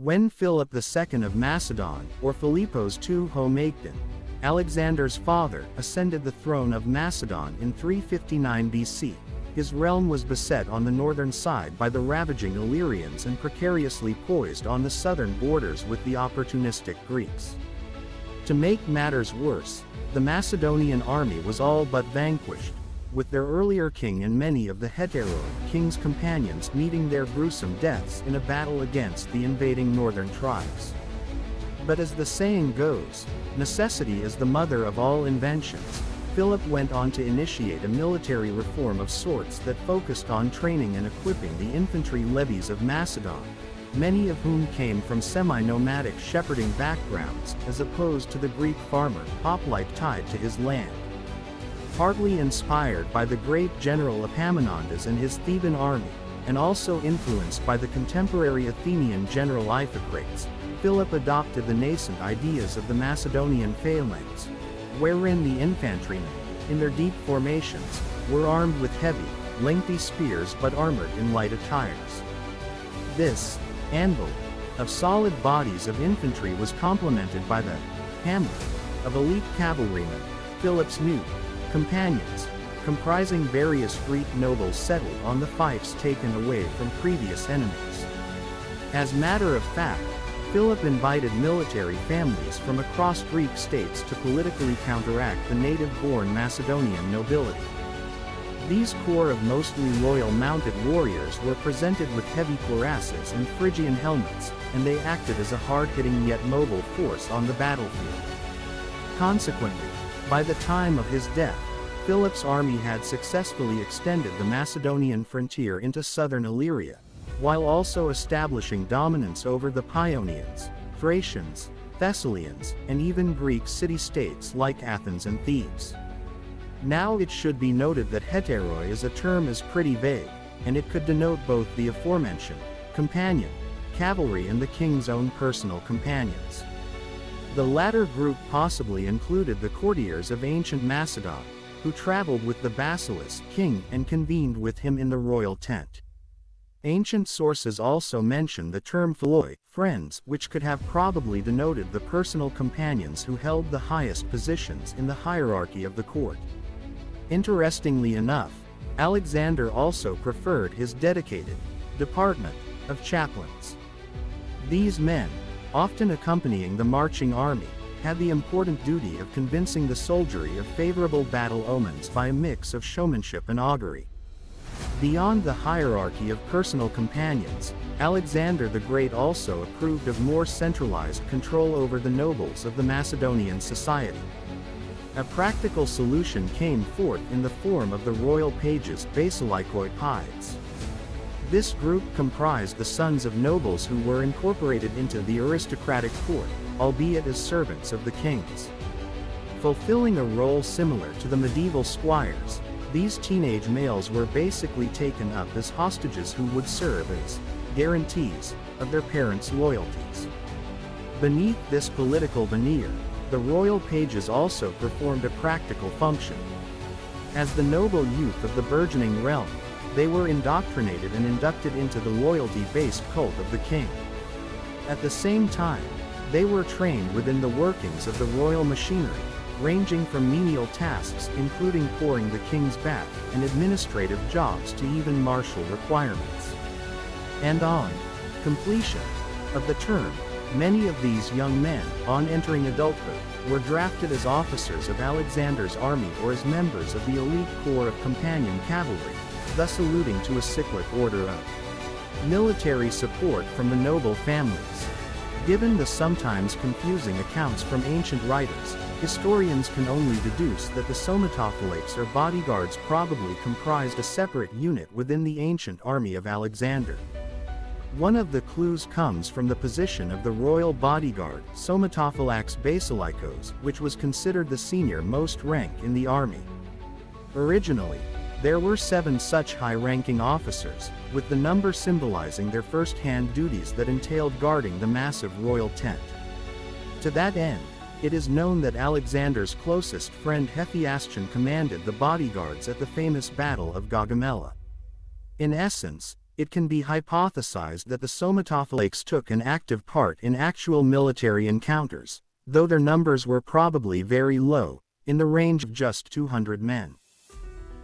When Philip II of Macedon, or Philippos II Homagdan, Alexander's father, ascended the throne of Macedon in 359 BC, his realm was beset on the northern side by the ravaging Illyrians and precariously poised on the southern borders with the opportunistic Greeks. To make matters worse, the Macedonian army was all but vanquished, with their earlier king and many of the Hetairoi king's companions meeting their gruesome deaths in a battle against the invading northern tribes. But as the saying goes, necessity is the mother of all inventions. Philip went on to initiate a military reform of sorts that focused on training and equipping the infantry levies of Macedon, many of whom came from semi-nomadic shepherding backgrounds as opposed to the Greek farmer hoplite tied to his land. Partly inspired by the great general Epaminondas and his Theban army, and also influenced by the contemporary Athenian general Iphicrates, Philip adopted the nascent ideas of the Macedonian phalanx, wherein the infantrymen, in their deep formations, were armed with heavy, lengthy spears but armored in light attires. This anvil of solid bodies of infantry was complemented by the hammer of elite cavalrymen, Philip's new companions, comprising various Greek nobles settled on the fiefs taken away from previous enemies. As matter of fact, Philip invited military families from across Greek states to politically counteract the native-born Macedonian nobility. These corps of mostly loyal mounted warriors were presented with heavy cuirasses and Phrygian helmets, and they acted as a hard-hitting yet mobile force on the battlefield. Consequently, by the time of his death, Philip's army had successfully extended the Macedonian frontier into southern Illyria, while also establishing dominance over the Paeonians, Thracians, Thessalians, and even Greek city-states like Athens and Thebes. Now it should be noted that Hetairoi as a term is pretty vague, and it could denote both the aforementioned companion, cavalry and the king's own personal companions. The latter group possibly included the courtiers of ancient Macedon, who traveled with the basilisk king and convened with him in the royal tent. Ancient sources also mention the term philoi, friends, which could have probably denoted the personal companions who held the highest positions in the hierarchy of the court. Interestingly enough, Alexander also preferred his dedicated department of chaplains. These men, often accompanying the marching army, had the important duty of convincing the soldiery of favorable battle omens by a mix of showmanship and augury. Beyond the hierarchy of personal companions, Alexander the Great also approved of more centralized control over the nobles of the Macedonian society. A practical solution came forth in the form of the royal pages Basilikoi Pides. This group comprised the sons of nobles who were incorporated into the aristocratic court, albeit as servants of the kings. Fulfilling a role similar to the medieval squires, these teenage males were basically taken up as hostages who would serve as guarantees of their parents' loyalties. Beneath this political veneer, the royal pages also performed a practical function. As the noble youth of the burgeoning realm, they were indoctrinated and inducted into the loyalty-based cult of the king. At the same time, they were trained within the workings of the royal machinery, ranging from menial tasks including pouring the king's bath and administrative jobs to even martial requirements. And on completion of the term, many of these young men, on entering adulthood, were drafted as officers of Alexander's army or as members of the elite corps of companion cavalry, thus alluding to a cyclic order of military support from the noble families. Given the sometimes confusing accounts from ancient writers, historians can only deduce that the Somatophylakes or bodyguards probably comprised a separate unit within the ancient army of Alexander. One of the clues comes from the position of the royal bodyguard, Somatophylax Basilikos, which was considered the senior most rank in the army. Originally, there were 7 such high-ranking officers, with the number symbolizing their first-hand duties that entailed guarding the massive royal tent. To that end, it is known that Alexander's closest friend Hephaestion commanded the bodyguards at the famous Battle of Gaugamela. In essence, it can be hypothesized that the Somatophylakes took an active part in actual military encounters, though their numbers were probably very low, in the range of just 200 men.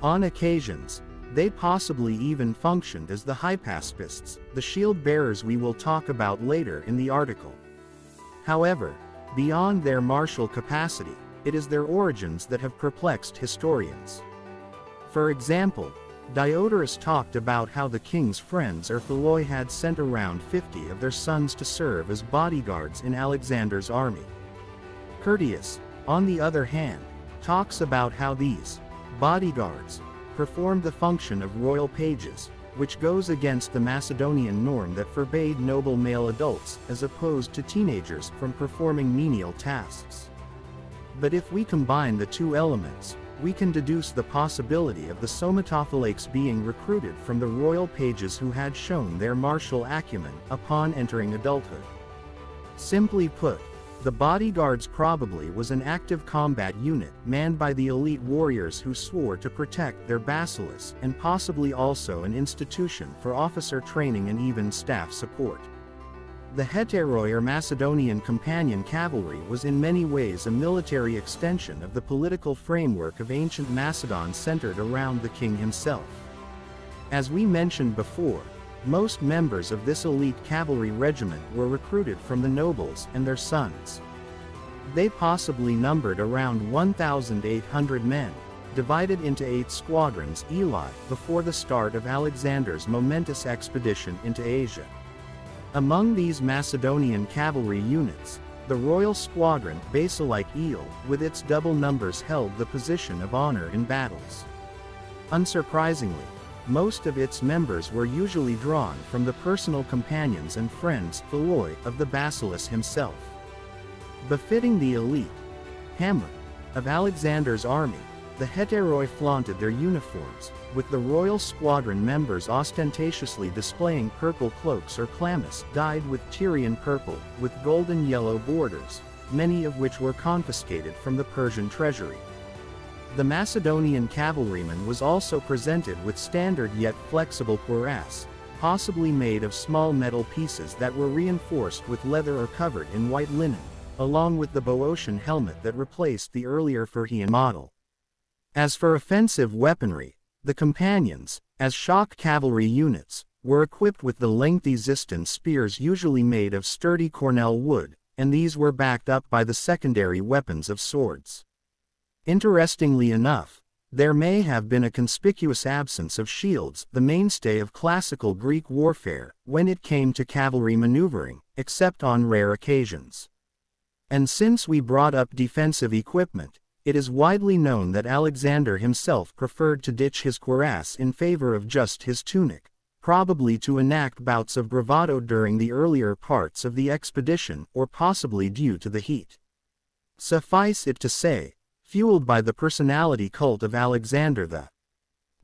On occasions, they possibly even functioned as the hypaspists, the shield-bearers we will talk about later in the article. However, beyond their martial capacity, it is their origins that have perplexed historians. For example, Diodorus talked about how the king's friends or Philoi had sent around 50 of their sons to serve as bodyguards in Alexander's army. Curtius, on the other hand, talks about how these bodyguards performed the function of royal pages, which goes against the Macedonian norm that forbade noble male adults as opposed to teenagers from performing menial tasks. But if we combine the two elements, we can deduce the possibility of the Somatophylakes being recruited from the royal pages who had shown their martial acumen upon entering adulthood. Simply put, the bodyguards probably was an active combat unit manned by the elite warriors who swore to protect their basileus, and possibly also an institution for officer training and even staff support. The heteroi or Macedonian companion cavalry was in many ways a military extension of the political framework of ancient Macedon centered around the king himself. As we mentioned before, most members of this elite cavalry regiment were recruited from the nobles and their sons. They possibly numbered around 1,800 men, divided into 8 squadrons before the start of Alexander's momentous expedition into Asia. Among these Macedonian cavalry units, the Royal Squadron Basilike with its double numbers held the position of honor in battles. Unsurprisingly, most of its members were usually drawn from the personal companions and friends of the basileus himself. Befitting the elite of Alexander's army, the heteroi flaunted their uniforms, with the royal squadron members ostentatiously displaying purple cloaks or chlamys dyed with Tyrian purple, with golden yellow borders, many of which were confiscated from the Persian treasury. The Macedonian cavalryman was also presented with standard yet flexible cuirass, possibly made of small metal pieces that were reinforced with leather or covered in white linen, along with the Boeotian helmet that replaced the earlier Phrygian model. As for offensive weaponry, the companions, as shock cavalry units, were equipped with the lengthy Xyston spears usually made of sturdy cornel wood, and these were backed up by the secondary weapons of swords. Interestingly enough, there may have been a conspicuous absence of shields, the mainstay of classical Greek warfare, when it came to cavalry maneuvering, except on rare occasions. And since we brought up defensive equipment, it is widely known that Alexander himself preferred to ditch his cuirass in favor of just his tunic, probably to enact bouts of bravado during the earlier parts of the expedition or possibly due to the heat. Suffice it to say, fueled by the personality cult of Alexander the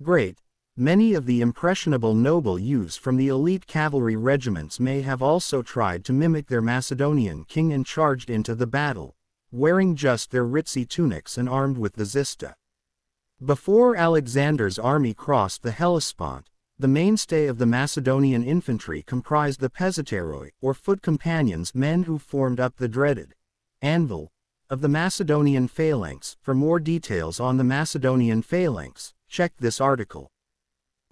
Great, many of the impressionable noble youths from the elite cavalry regiments may have also tried to mimic their Macedonian king and charged into the battle, wearing just their ritzy tunics and armed with the xysta. Before Alexander's army crossed the Hellespont, the mainstay of the Macedonian infantry comprised the peziteroi, or foot companions, men who formed up the dreaded anvil of the Macedonian phalanx. For more details on the Macedonian phalanx, check this article.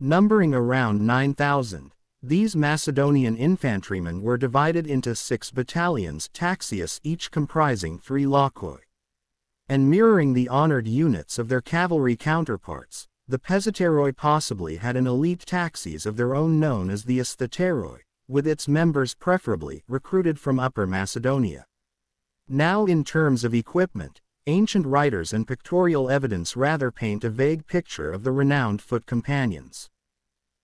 Numbering around 9,000, these Macedonian infantrymen were divided into 6 battalions taxius, each comprising 3 lochoi. And mirroring the honored units of their cavalry counterparts, the peziteroi possibly had an elite taxis of their own known as the aestheteroi, with its members preferably recruited from Upper Macedonia. Now, in terms of equipment, ancient writers and pictorial evidence rather paint a vague picture of the renowned foot companions.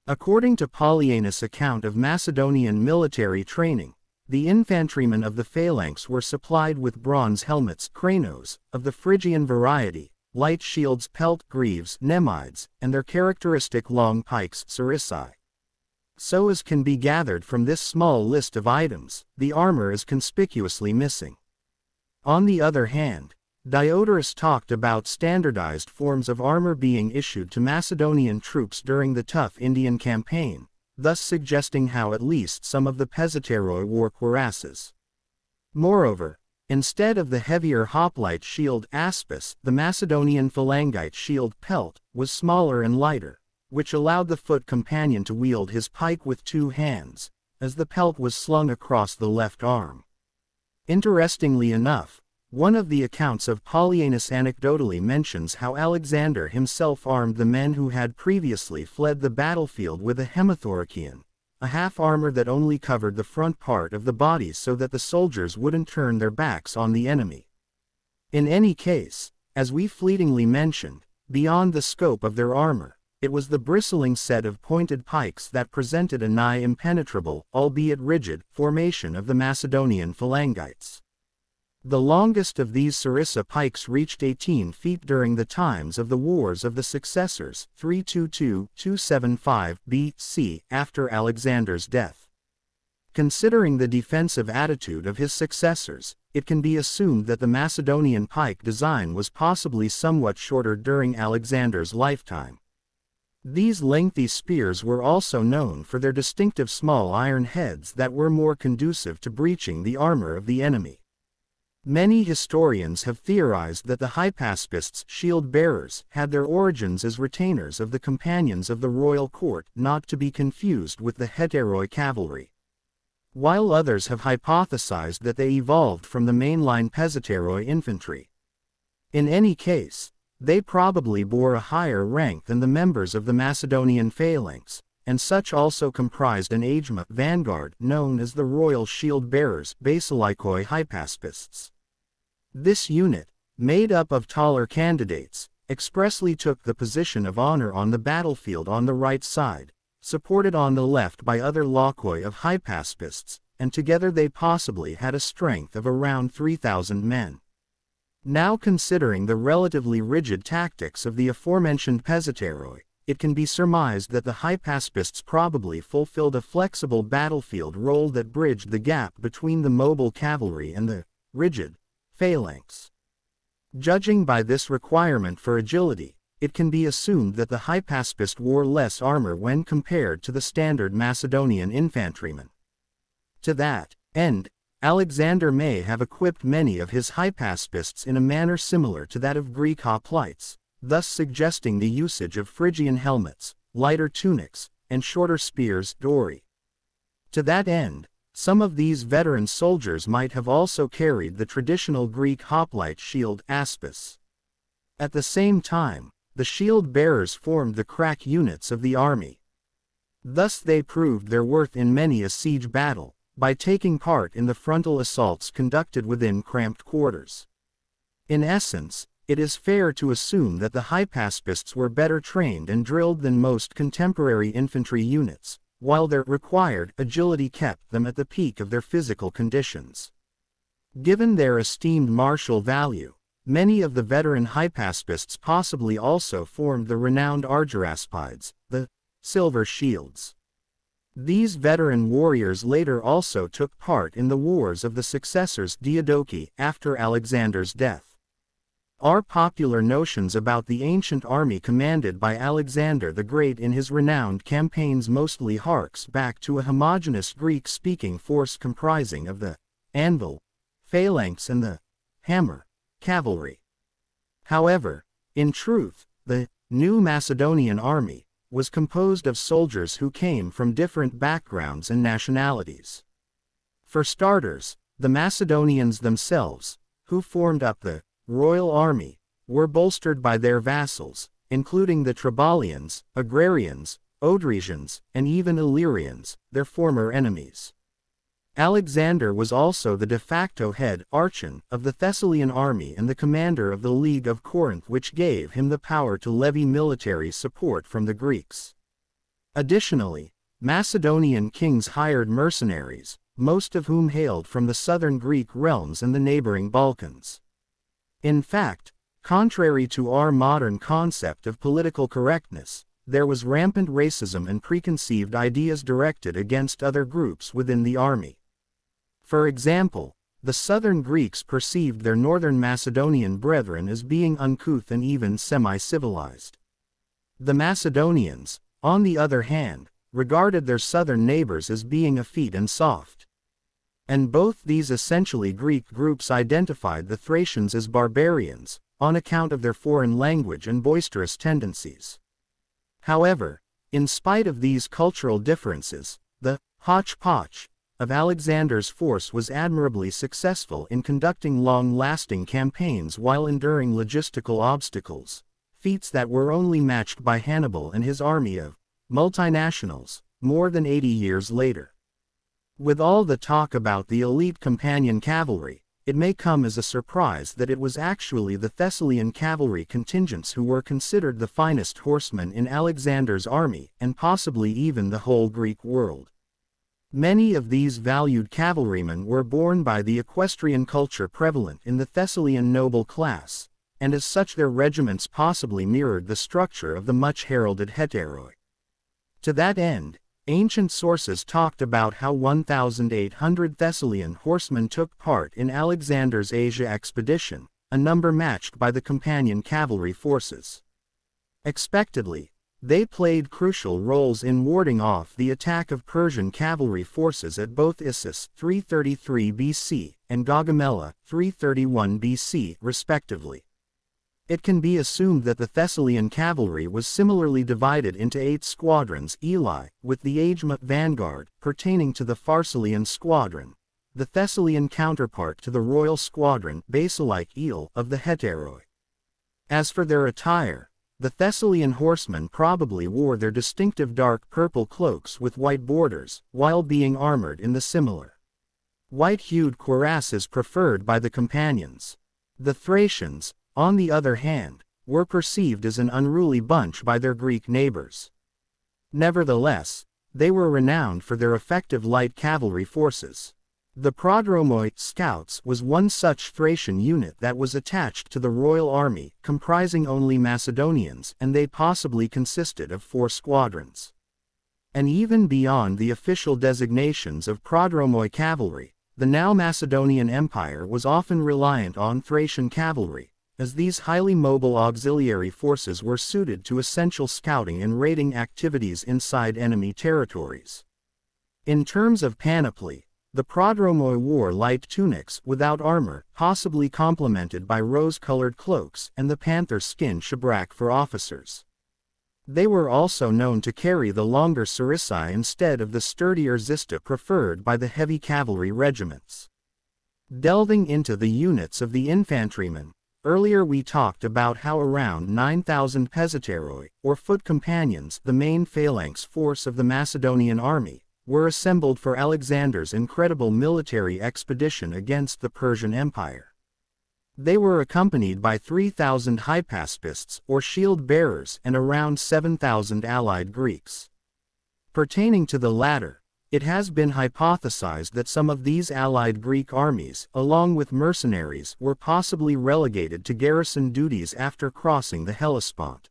According to Polyaenus' account of Macedonian military training, the infantrymen of the phalanx were supplied with bronze helmets kranos, of the Phrygian variety, light shields pelt greaves nemides, and their characteristic long pikes sarissai. So as can be gathered from this small list of items, the armor is conspicuously missing. On the other hand, Diodorus talked about standardized forms of armor being issued to Macedonian troops during the tough Indian campaign, thus suggesting how at least some of the Pezzeteroi wore cuirasses. Moreover, instead of the heavier hoplite shield aspis, the Macedonian phalangite shield pelt was smaller and lighter, which allowed the foot companion to wield his pike with two hands, as the pelt was slung across the left arm. Interestingly enough, one of the accounts of Polyaenus anecdotally mentions how Alexander himself armed the men who had previously fled the battlefield with a hemithoricion, a half-armor that only covered the front part of the body so that the soldiers wouldn't turn their backs on the enemy. In any case, as we fleetingly mentioned, beyond the scope of their armor, it was the bristling set of pointed pikes that presented a nigh impenetrable, albeit rigid, formation of the Macedonian phalangites. The longest of these sarissa pikes reached 18 feet during the times of the Wars of the Successors, 322-275 BC, after Alexander's death. Considering the defensive attitude of his successors, it can be assumed that the Macedonian pike design was possibly somewhat shorter during Alexander's lifetime. These lengthy spears were also known for their distinctive small iron heads that were more conducive to breaching the armor of the enemy. Many historians have theorized that the hypaspists, shield-bearers, had their origins as retainers of the companions of the royal court, not to be confused with the heteroi cavalry, while others have hypothesized that they evolved from the mainline Pezzeteroi infantry. In any case, they probably bore a higher rank than the members of the Macedonian phalanx, and such also comprised an Agema vanguard known as the royal shield-bearers, basilikoi hypaspists. This unit, made up of taller candidates, expressly took the position of honor on the battlefield on the right side, supported on the left by other lokoi of hypaspists, and together they possibly had a strength of around 3,000 men. Now considering the relatively rigid tactics of the aforementioned Pezzeteroi, it can be surmised that the hypaspists probably fulfilled a flexible battlefield role that bridged the gap between the mobile cavalry and the rigid phalanx. Judging by this requirement for agility, it can be assumed that the hypaspist wore less armor when compared to the standard Macedonian infantrymen. To that end, Alexander may have equipped many of his hypaspists in a manner similar to that of Greek hoplites, thus suggesting the usage of Phrygian helmets, lighter tunics, and shorter spears, dori. To that end, some of these veteran soldiers might have also carried the traditional Greek hoplite shield aspis. At the same time, the shield-bearers formed the crack units of the army. Thus they proved their worth in many a siege battle, by taking part in the frontal assaults conducted within cramped quarters. In essence, it is fair to assume that the hypaspists were better trained and drilled than most contemporary infantry units, while their required agility kept them at the peak of their physical conditions. Given their esteemed martial value, many of the veteran hypaspists possibly also formed the renowned argyraspides, the silver shields. These veteran warriors later also took part in the Wars of the Successors Diadochi after Alexander's death. Our popular notions about the ancient army commanded by Alexander the Great in his renowned campaigns mostly harks back to a homogeneous Greek-speaking force comprising of the anvil, phalanx and the hammer, cavalry. However, in truth, the new Macedonian army was composed of soldiers who came from different backgrounds and nationalities. For starters, the Macedonians themselves, who formed up the royal army, were bolstered by their vassals, including the Trabalians, Agrarians, Odrysians, and even Illyrians, their former enemies. Alexander was also the de facto head archon of the Thessalian army and the commander of the League of Corinth, which gave him the power to levy military support from the Greeks. Additionally, Macedonian kings hired mercenaries, most of whom hailed from the southern Greek realms and the neighboring Balkans. In fact, contrary to our modern concept of political correctness, there was rampant racism and preconceived ideas directed against other groups within the army. For example, the southern Greeks perceived their northern Macedonian brethren as being uncouth and even semi-civilized. The Macedonians, on the other hand, regarded their southern neighbors as being effete and soft. And both these essentially Greek groups identified the Thracians as barbarians, on account of their foreign language and boisterous tendencies. However, in spite of these cultural differences, the hodgepodge of Alexander's force was admirably successful in conducting long-lasting campaigns while enduring logistical obstacles, feats that were only matched by Hannibal and his army of multinationals, more than 80 years later. With all the talk about the elite companion cavalry, it may come as a surprise that it was actually the Thessalian cavalry contingents who were considered the finest horsemen in Alexander's army and possibly even the whole Greek world. Many of these valued cavalrymen were born by the equestrian culture prevalent in the Thessalian noble class, and as such their regiments possibly mirrored the structure of the much-heralded heteroi. To that end, ancient sources talked about how 1,800 Thessalian horsemen took part in Alexander's Asia expedition, a number matched by the companion cavalry forces. Expectedly, they played crucial roles in warding off the attack of Persian cavalry forces at both Issus 333 BC and Gaugamela 331 BC respectively. It can be assumed that the Thessalian cavalry was similarly divided into 8 squadrons with the Aegmut vanguard pertaining to the Pharsalian squadron, the Thessalian counterpart to the royal squadron Basilike of the heteroi. As for their attire, the Thessalian horsemen probably wore their distinctive dark purple cloaks with white borders, while being armored in the similar white-hued cuirasses preferred by the companions. The Thracians, on the other hand, were perceived as an unruly bunch by their Greek neighbors. Nevertheless, they were renowned for their effective light cavalry forces. The Prodromoi Scouts was one such Thracian unit that was attached to the royal army, comprising only Macedonians, and they possibly consisted of 4 squadrons. And even beyond the official designations of Prodromoi cavalry, the now Macedonian Empire was often reliant on Thracian cavalry, as these highly mobile auxiliary forces were suited to essential scouting and raiding activities inside enemy territories. In terms of panoply, the Prodromoi wore light tunics without armor, possibly complemented by rose-colored cloaks and the panther skin shabraque for officers. They were also known to carry the longer sarissai instead of the sturdier zista preferred by the heavy cavalry regiments. Delving into the units of the infantrymen, earlier we talked about how around 9,000 peseteroi, or foot companions, the main phalanx force of the Macedonian army, were assembled for Alexander's incredible military expedition against the Persian Empire. They were accompanied by 3,000 hypaspists, or shield-bearers, and around 7,000 allied Greeks. Pertaining to the latter, it has been hypothesized that some of these allied Greek armies, along with mercenaries, were possibly relegated to garrison duties after crossing the Hellespont.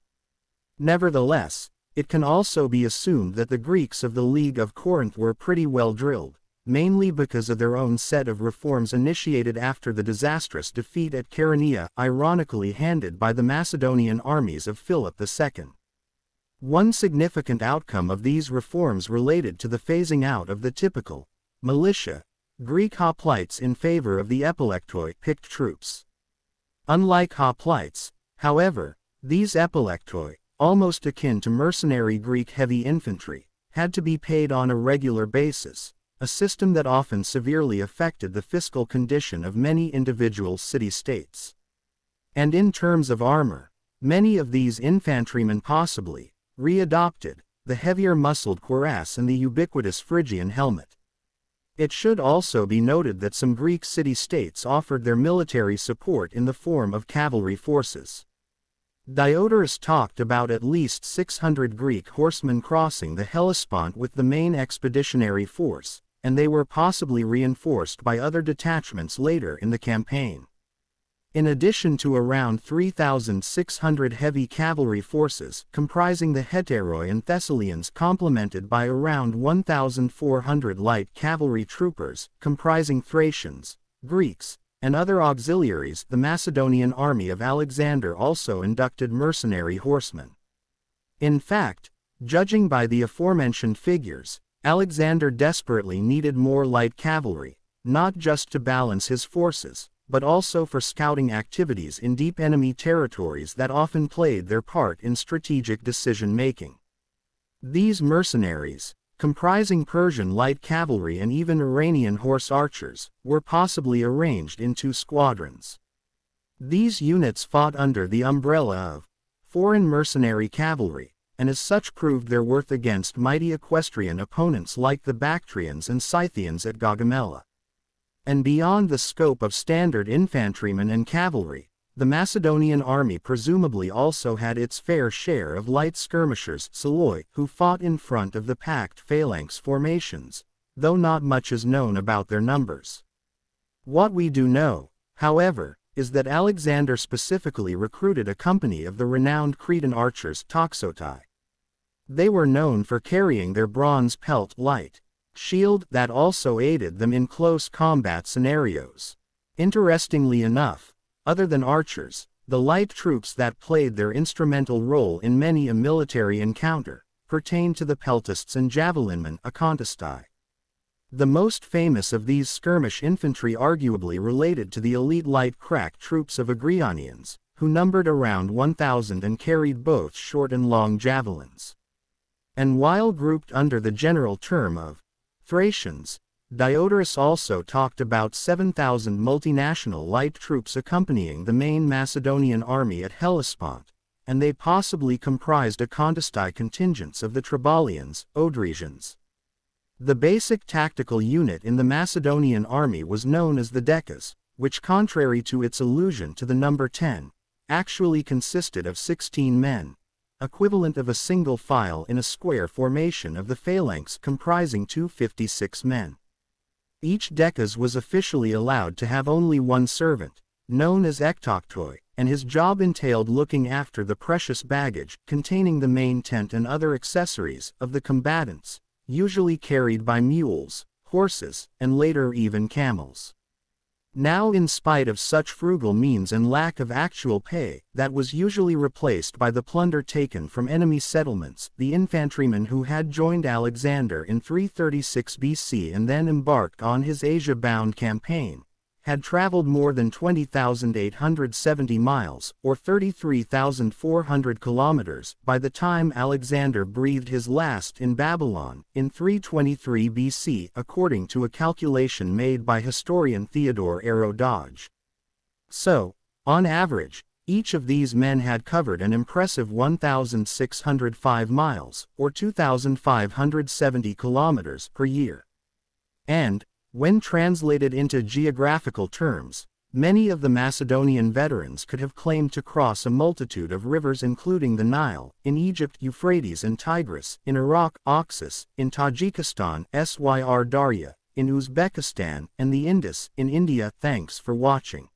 Nevertheless, it can also be assumed that the Greeks of the League of Corinth were pretty well drilled, mainly because of their own set of reforms initiated after the disastrous defeat at Chaeronea, ironically handed by the Macedonian armies of Philip II. One significant outcome of these reforms related to the phasing out of the typical militia Greek hoplites in favor of the epilektoi picked troops. Unlike hoplites, however, these epilektoi, almost akin to mercenary Greek heavy infantry, had to be paid on a regular basis, a system that often severely affected the fiscal condition of many individual city-states. And in terms of armor, many of these infantrymen possibly readopted the heavier muscled cuirass and the ubiquitous Phrygian helmet. It should also be noted that some Greek city-states offered their military support in the form of cavalry forces. Diodorus talked about at least 600 Greek horsemen crossing the Hellespont with the main expeditionary force, and they were possibly reinforced by other detachments later in the campaign. In addition to around 3,600 heavy cavalry forces comprising the heteroi and Thessalians, complemented by around 1,400 light cavalry troopers comprising Thracians, Greeks, and other auxiliaries, the Macedonian army of Alexander also inducted mercenary horsemen. In fact, Judging by the aforementioned figures, Alexander desperately needed more light cavalry, not just to balance his forces, but also for scouting activities in deep enemy territories that often played their part in strategic decision-making. These mercenaries, comprising Persian light cavalry and even Iranian horse archers, were possibly arranged into squadrons. These units fought under the umbrella of foreign mercenary cavalry, and as such proved their worth against mighty equestrian opponents like the Bactrians and Scythians at Gaugamela. And beyond the scope of standard infantrymen and cavalry, the Macedonian army presumably also had its fair share of light skirmishers who fought in front of the packed phalanx formations, though not much is known about their numbers. What we do know, however, is that Alexander specifically recruited a company of the renowned Cretan archers Toxotai. They were known for carrying their bronze pelt light shield that also aided them in close combat scenarios. Interestingly enough, other than archers, the light troops that played their instrumental role in many a military encounter pertained to the peltists and javelinmen Acontistai. The most famous of these skirmish infantry arguably related to the elite light crack troops of Agrianians, who numbered around 1,000 and carried both short and long javelins. And while grouped under the general term of Thracians, Diodorus also talked about 7,000 multinational light troops accompanying the main Macedonian army at Hellespont, and they possibly comprised Acontistai contingents of the Trabalians, Odrysians. The basic tactical unit in the Macedonian army was known as the Decas, which, contrary to its allusion to the number 10, actually consisted of 16 men, equivalent of a single file in a square formation of the phalanx comprising 256 men. Each Decas was officially allowed to have only one servant, known as ektoktoi, and his job entailed looking after the precious baggage containing the main tent and other accessories of the combatants, usually carried by mules, horses, and later even camels. Now, in spite of such frugal means and lack of actual pay, that was usually replaced by the plunder taken from enemy settlements, the infantryman who had joined Alexander in 336 BC and then embarked on his Asia-bound campaign, had traveled more than 20,870 miles, or 33,400 kilometers, by the time Alexander breathed his last in Babylon, in 323 BC, according to a calculation made by historian Theodore Herodotus. So, on average, each of these men had covered an impressive 1,605 miles, or 2,570 kilometers, per year. And, when translated into geographical terms, many of the Macedonian veterans could have claimed to cross a multitude of rivers including the Nile, in Egypt Euphrates and Tigris, in Iraq Oxus, in Tajikistan Syr Darya, in Uzbekistan, and the Indus, in India. Thanks for watching.